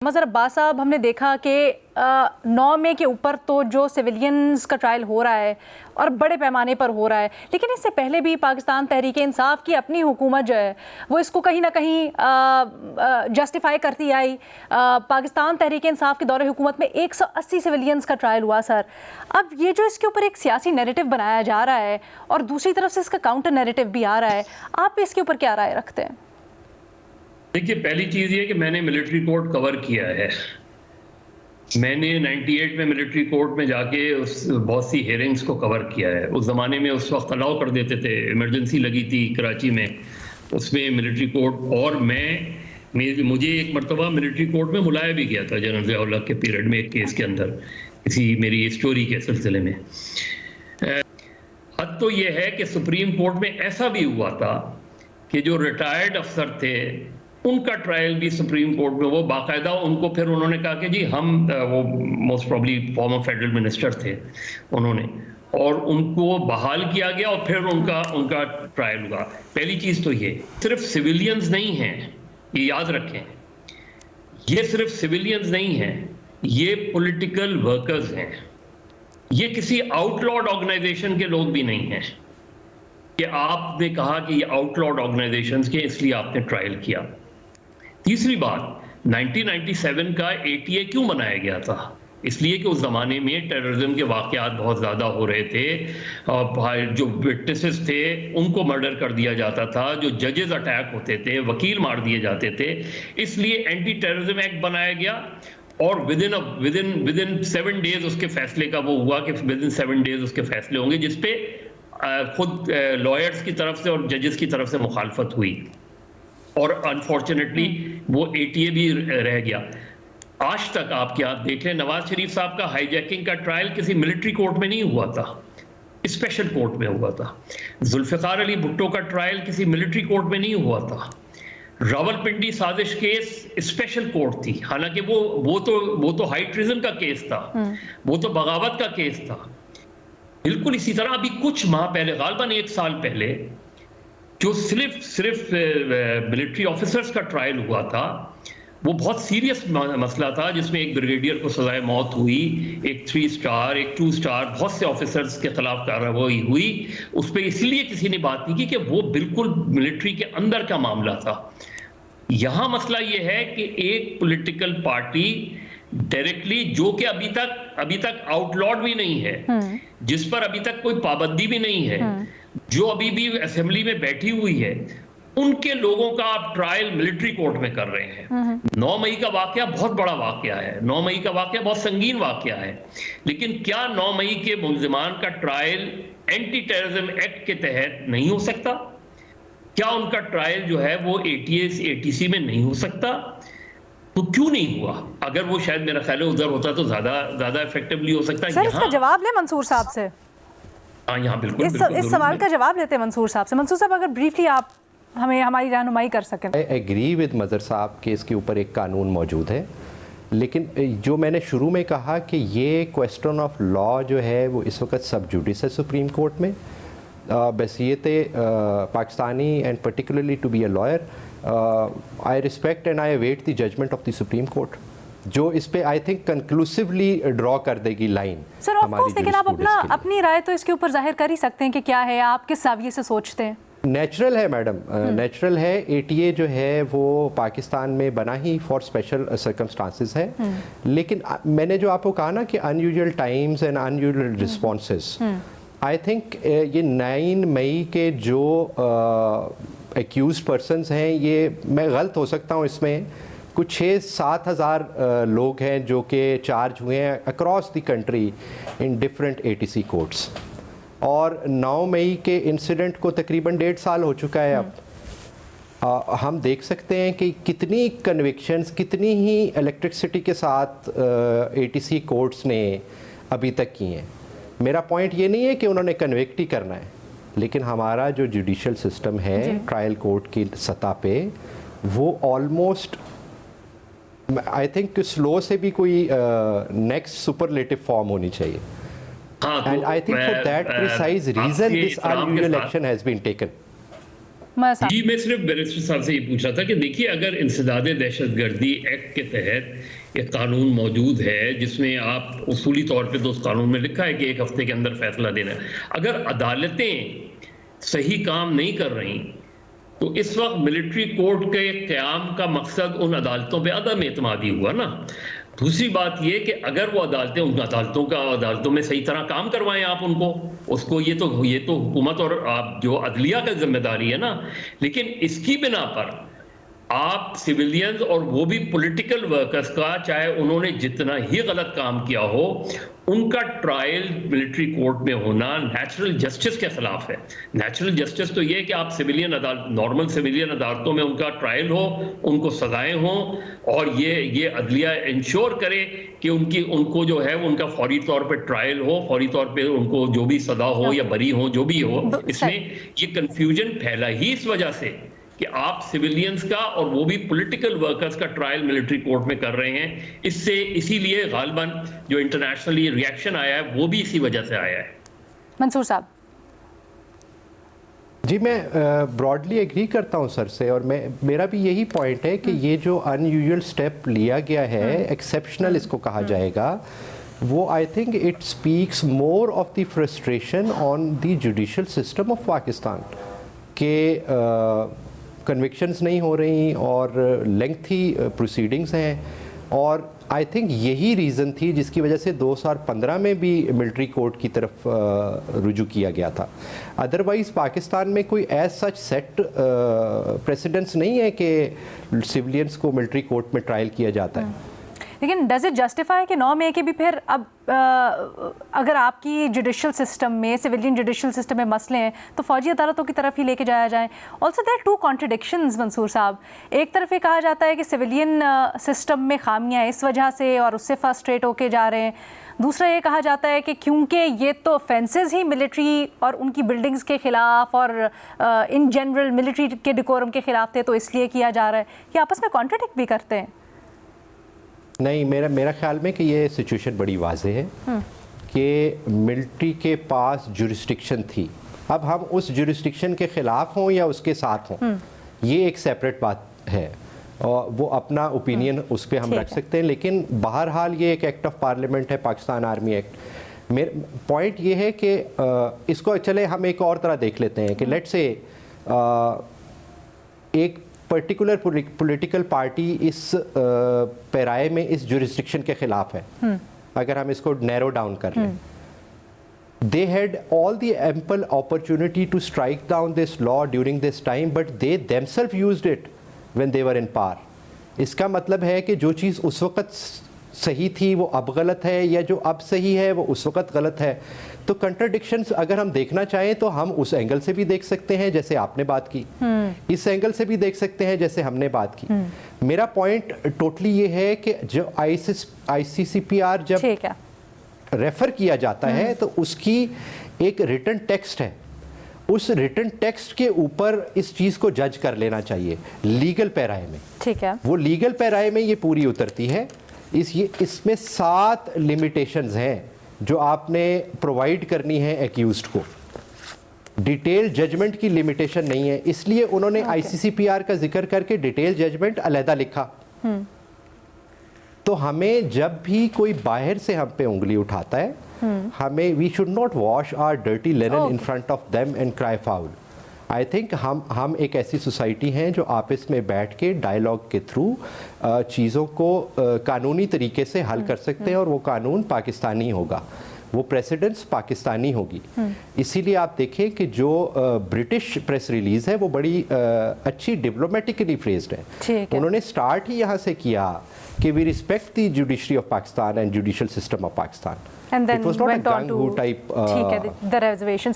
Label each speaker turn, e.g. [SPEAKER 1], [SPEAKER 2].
[SPEAKER 1] मज़र अब्बास साहब, हमने देखा कि 9 मई के ऊपर तो जो सिविलियंस का ट्रायल हो रहा है और बड़े पैमाने पर हो रहा है, लेकिन इससे पहले भी पाकिस्तान तहरीक इंसाफ की अपनी हुकूमत जो है वो इसको कहीं ना कहीं जस्टिफाई करती आई। पाकिस्तान तहरीक इंसाफ के दौरे हुकूमत में 180 सिविलियंस का ट्रायल हुआ सर। अब ये जो इसके ऊपर एक सियासी नैरेटिव बनाया जा रहा है और दूसरी तरफ से इसका काउंटर नैरेटिव भी आ रहा है, आप इसके ऊपर क्या राय रखते हैं?
[SPEAKER 2] देखिए, पहली चीज़ ये कि मैंने मिलिट्री कोर्ट कवर किया है। मैंने 98 में मिलिट्री कोर्ट में जाके बहुत सी हेयरिंग्स को कवर किया है। उस ज़माने में उस वक्त अलाउ कर देते थे, इमरजेंसी लगी थी कराची में, उसमें मिलिट्री कोर्ट, और मुझे एक मरतबा मिलिट्री कोर्ट में बुलाया भी गया था जनरल ज़िया-उल-हक के पीरियड में, एक केस के अंदर, किसी मेरी स्टोरी के सिलसिले में। हद तो ये है कि सुप्रीम कोर्ट में ऐसा भी हुआ था कि जो रिटायर्ड अफसर थे उनका ट्रायल भी सुप्रीम कोर्ट में, वो बाकायदा उनको फिर उन्होंने कहा कि जी हम, वो most probably farmer federal minister थे उन्होंने, और उनको बहाल किया गया और फिर उनका ट्रायल हुआ। पहली चीज़ तो ये सिर्फ सिविलियंस नहीं हैं, ये याद रखें, ये सिर्फ सिविलियंस नहीं हैं, ये पॉलिटिकल वर्कर्स हैं। ये किसी आउटलॉड ऑर्गेनाइजेशन के लोग भी नहीं हैं कि आपने कहा कि ये आउटलॉड ऑर्गेनाइजेशंस के इसलिए आपने ट्रायल किया। तीसरी बात, 1997 का ATA क्यों बनाया गया था? इसलिए कि उस ज़माने में टेररिज्म के वाक़यात बहुत ज़्यादा हो रहे थे, और जो विटनेसेस थे उनको मर्डर कर दिया जाता था, जो जजेस अटैक होते थे, वकील मार दिए जाते थे, इसलिए एंटी टेररिज्म एक्ट बनाया गया। और विदिन 7 डेज उसके फैसले का वो हुआ कि विदिन 7 डेज उसके फैसले होंगे, जिसपे खुद लॉयर्स की तरफ से और जजेस की तरफ से मुखालफत हुई, और अनफॉर्चुनेटली वो ATA भी रह गया। आज तक आप देखें, नवाज शरीफ साहब का हाईजैकिंग का ट्रायल किसी मिलिट्री कोर्ट में नहीं हुआ था, स्पेशल कोर्ट में हुआ था। जुल्फिकार अली भुट्टो का ट्रायल किसी मिलिट्री कोर्ट में नहीं हुआ था। रावलपिंडी साजिश केस स्पेशल कोर्ट थी, हालांकि वो तो हाई ट्रिजन का केस था, वो तो बगावत का केस था। बिल्कुल इसी तरह अभी कुछ माह पहले, गालबन 1 साल पहले, जो सिर्फ मिलिट्री ऑफिसर्स का ट्रायल हुआ था, वो बहुत सीरियस मसला था, जिसमें एक ब्रिगेडियर को सजाए मौत हुई, एक 3 स्टार, एक 2 स्टार, बहुत से ऑफिसर्स के खिलाफ कार्रवाई हुई। उस पर इसलिए किसी ने बात नहीं की कि वो बिल्कुल मिलिट्री के अंदर का मामला था। यहां मसला ये है कि एक पॉलिटिकल पार्टी डायरेक्टली, जो कि अभी तक आउटलॉड भी नहीं है, जिस पर अभी तक कोई पाबंदी भी नहीं है, जो अभी भी असेंबली में बैठी हुई है, उनके लोगों का आप ट्रायल मिलिट्री कोर्ट में कर रहे हैं। 9 मई का वाकया बहुत बड़ा वाकया है, 9 मई का वाकया बहुत संगीन वाकया है, लेकिन क्या 9 मई के मुल्जिमान का ट्रायल एंटी टेररिज्म एक्ट के तहत नहीं हो सकता? क्या उनका ट्रायल जो है वो ATC में नहीं हो सकता? तो क्यों नहीं हुआ? अगर वो शायद मेरा ख्याल है उधर होता तो ज्यादा इफेक्टिवली हो सकता है।
[SPEAKER 1] सर, इसका जवाब ले मंसूर साहब से।
[SPEAKER 2] हाँ, यहाँ बिल्कुल
[SPEAKER 1] इस सवाल का जवाब लेते हैं मंसूर साहब से। मंसूर साहब, अगर ब्रीफली आप हमें हमारी रहनुमाई कर सकें।
[SPEAKER 3] आई एग्री विद मज़र साहब कि इसके ऊपर एक कानून मौजूद है, लेकिन जो मैंने शुरू में कहा कि ये क्वेश्चन ऑफ लॉ जो है वो इस वक्त सब जुडिस है सुप्रीम कोर्ट में। बहसीयत Pakistani and particularly to be a lawyer, I respect and I await the judgment of the Supreme Court, जो इस पे आई थिंक कंक्लूसिवली ड्रॉ कर देगी लाइन।
[SPEAKER 1] सर, ऑफ कोर्स, लेकिन आप अपनी राय तो इसके ऊपर जाहिर कर ही सकते हैं कि क्या है, आप किस जाविये से सोचते हैं।
[SPEAKER 3] नेचुरल है मैडम, नेचुरल है। ATA जो है वो पाकिस्तान में बना ही फॉर स्पेशल सर्कमस्टांसेस है, लेकिन मैंने जो आपको कहा ना कि unusual times and unusual responses, I think ये 9 मई के जो एक्यूज पर्सनस हैं, ये मैं गलत हो सकता हूँ इसमें, कुछ 6-7 हज़ार लोग हैं जो कि चार्ज हुए हैं across the country in different ATC courts, और 9 मई के इंसिडेंट को तकरीबन 1.5 साल हो चुका है अब। हम देख सकते हैं कि कितनी कन्विक्शंस, कितनी ही इलेक्ट्रिसिटी के साथ ATC कोर्ट्स ने अभी तक की हैं। मेरा पॉइंट ये नहीं है कि उन्होंने कन्विक्ट ही करना है, लेकिन हमारा जो जुडिशल सिस्टम है ट्रायल कोर्ट की सतह पे, वो ऑलमोस्ट आई थिंक स्लो से भी कोई नेक्स्ट सुपरलेटिव फॉर्म होनी चाहिए। And I think for that precise reason this unusual action has been taken.
[SPEAKER 2] जी, मैं सिर्फ बैरिस्टर साहब से ये पूछ रहा था कि देखिए, अगर इंसदाद दहशतगर्दी एक्ट के तहत एक कानून मौजूद है जिसमें आप उसूली तौर पे तो उस कानून में लिखा है कि 1 हफ्ते के अंदर फैसला देना है, अगर अदालतें सही काम नहीं कर रही तो इस वक्त मिलिट्री कोर्ट के क़याम का मकसद उन अदालतों पे अदम एतमादी हुआ ना। दूसरी बात ये कि अगर वो अदालतें उन अदालतों में सही तरह काम करवाएं आप उसको ये तो हुकूमत और आप जो अदलिया का जिम्मेदारी है ना। लेकिन इसकी बिना पर आप सिविलियंस और वो भी पॉलिटिकल वर्कर्स का, चाहे उन्होंने जितना ही गलत काम किया हो, उनका ट्रायल मिलिट्री कोर्ट में होना नेचुरल जस्टिस के खिलाफ है। नेचुरल जस्टिस तो ये है कि आप नॉर्मल सिविलियन अदालतों में उनका ट्रायल हो, उनको सजाएं हों, और ये अदलिया इंश्योर करे कि उनको जो है उनका फौरी तौर पे ट्रायल हो, फौरी तौर पे उनको जो भी सजा हो या बरी हो, जो भी हो। इसमें ये कंफ्यूजन फैला ही इस वजह से कि आप सिविलियंस का और वो भी पॉलिटिकल वर्कर्स का ट्रायल मिलिट्री कोर्ट में कर रहे हैं। इसीलिए गालिबन जो इंटरनेशनली रिएक्शन आया है वो भी इसी वजह से आया है।
[SPEAKER 1] मंसूर साहब।
[SPEAKER 3] जी, मैं ब्रॉडली एग्री करता हूं सर से, और मेरा भी यही पॉइंट है कि ये जो अनयूजुअल स्टेप लिया गया है, एक्सेप्शनल इसको कहा जाएगा, वो I think it speaks more of the frustration on the judicial system of Pakistan के कन्विक्शंस नहीं हो रही और लेंथी प्रोसीडिंग्स हैं, और आई थिंक यही रीज़न थी जिसकी वजह से 2015 में भी मिलिट्री कोर्ट की तरफ रुजू किया गया था। अदरवाइज़ पाकिस्तान में कोई एज सच सेट प्रेसिडेंट्स नहीं है कि सिविलियंस को मिलिट्री कोर्ट में ट्रायल किया जाता है।
[SPEAKER 1] लेकिन डज इट जस्टिफाई कि 9 मई के भी फिर अब अगर आपकी जुडिशल सिस्टम में, सिविलियन जुडिशल सिस्टम में मसले हैं तो फौजी अदालतों की तरफ ही लेके जाया जाए। ऑल्सो देयर 2 कॉन्ट्रडिक्शंस मंसूर साहब। एक तरफ ये कहा जाता है कि सिविलियन सिस्टम में खामियां इस वजह से और उससे फ्रस्ट्रेट होके जा रहे हैं, दूसरा ये कहा जाता है कि क्योंकि ये तो ऑफेंसेस ही मिलिट्री और उनकी बिल्डिंग्स के ख़िलाफ़ और इन जनरल मिलिट्री के डिकोरम के ख़िलाफ़ थे तो इसलिए किया जा रहा है। ये आपस में कॉन्ट्रडिक्ट भी करते हैं।
[SPEAKER 3] नहीं, मेरा ख्याल में कि ये सिचुएशन बड़ी वाज़ेह है कि मिलिट्री के पास जुरिस्डिक्शन थी। अब हम उस जुरिस्डिक्शन के ख़िलाफ़ हों या उसके साथ हों, ये एक सेपरेट बात है, और वो अपना ओपिनियन उस पर हम रख सकते हैं। लेकिन बहरहाल ये एक एक्ट ऑफ पार्लियामेंट है, पाकिस्तान आर्मी एक्ट। मेरा पॉइंट ये है कि इसको चले हम एक और तरह देख लेते हैं कि लेट से एक पर्टिकुलर पॉलिटिकल पार्टी इस पैराए में इस जुरिस्डिक्शन के खिलाफ है। अगर हम इसको नैरो डाउन कर लें, they had all the ample opportunity to strike down this law during this time, but they themselves used it when they were in power. इसका मतलब है कि जो चीज़ उस वक़्त सही थी वो अब गलत है, या जो अब सही है वो उस वक़्त गलत है। तो कंट्राडिक्शंस अगर हम देखना चाहें तो हम उस एंगल से भी देख सकते हैं जैसे आपने बात की, इस एंगल से भी देख सकते हैं जैसे हमने बात की। मेरा पॉइंट टोटली ये है कि जो ICCPR जब रेफर किया जाता है तो उसकी एक रिटन टेक्स्ट है, उस रिटन टेक्स्ट के ऊपर इस चीज़ को जज कर लेना चाहिए लीगल पैराए में। ठीक है, वो लीगल पैराए में ये पूरी उतरती है। इसमें 7 लिमिटेशंस हैं जो आपने प्रोवाइड करनी है एक्यूज्ड को। डिटेल जजमेंट की लिमिटेशन नहीं है, इसलिए उन्होंने ICCPR का जिक्र करके डिटेल जजमेंट अलहदा लिखा। तो हमें जब भी कोई बाहर से हम पे उंगली उठाता है, हमें we should not wash our dirty linen in front of them and cry foul. I think हम एक ऐसी सोसाइटी हैं जो आपस में बैठ के डायलॉग के थ्रू चीज़ों को कानूनी तरीके से हल कर सकते हैं, और वो कानून पाकिस्तानी होगा, वो प्रेसिडेंट्स पाकिस्तानी होगी। इसीलिए आप देखें कि जो ब्रिटिश प्रेस रिलीज़ है वो बड़ी अच्छी डिप्लोमेटिकली फ्रेज्ड है। उन्होंने स्टार्ट ही यहाँ से किया कि we respect the judiciary of Pakistan and judicial system of Pakistan.
[SPEAKER 1] And then
[SPEAKER 3] it was not
[SPEAKER 1] went
[SPEAKER 3] a
[SPEAKER 1] on to
[SPEAKER 3] gung-ho type
[SPEAKER 1] the reservations.